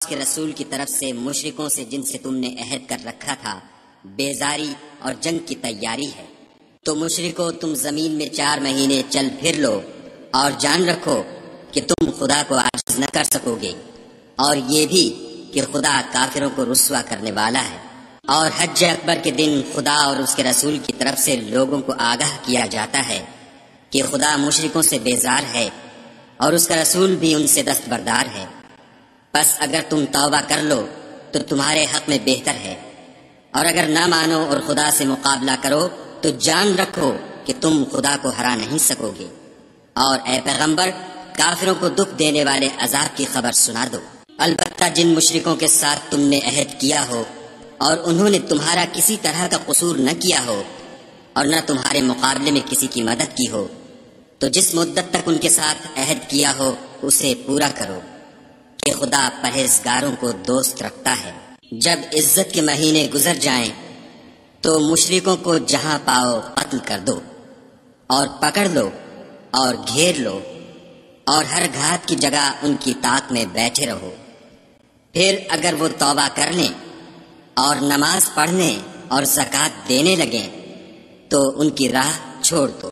کے رسول کی طرف سے مشرکوں سے جن سے تم نے عہد کر رکھا تھا بیزاری اور جنگ کی تیاری ہے۔ تو مشرکو تم زمین میں 4 مہینے چل پھر لو اور جان رکھو کہ تم خدا کو عاجز نہ کر سکو گے، اور یہ بھی کہ خدا کافروں کو رسوا کرنے والا ہے۔ اور حج اکبر کے دن خدا اور اس کے رسول کی طرف سے لوگوں کو آگاہ کیا جاتا ہے کہ خدا مشرکوں سے بیزار ہے اور اس کا رسول بھی ان سے دستبردار ہے۔ پس اگر تم توبہ کر لو تو تمہارے حق میں بہتر ہے، اور اگر نہ مانو اور خدا سے مقابلہ کرو تو جان رکھو کہ تم خدا کو ہرا نہیں سکو گے۔ اور اے پیغمبر کافروں کو دکھ دینے والے عذاب کی خبر سنا دو۔ البتہ جن مشرکوں کے ساتھ تم نے عہد کیا ہو اور انہوں نے تمہارا کسی طرح کا قصور نہ کیا ہو اور نہ تمہارے مقابلے میں کسی کی مدد کی ہو، تو جس مدت تک ان کے ساتھ عہد کیا ہو اسے پورا کرو کہ خدا پرہیزگاروں کو دوست رکھتا ہے۔ جب عزت کے مہینے گزر جائیں تو مشرکوں کو جہاں پاؤ قتل کر دو اور پکڑ لو اور گھیر لو، اور ہر گھات کی جگہ ان کی طاق میں بیٹھے رہو۔ پھر اگر وہ توبہ کر لیں اور نماز پڑھنے اور زکوٰۃ دینے لگیں تو ان کی راہ چھوڑ دو۔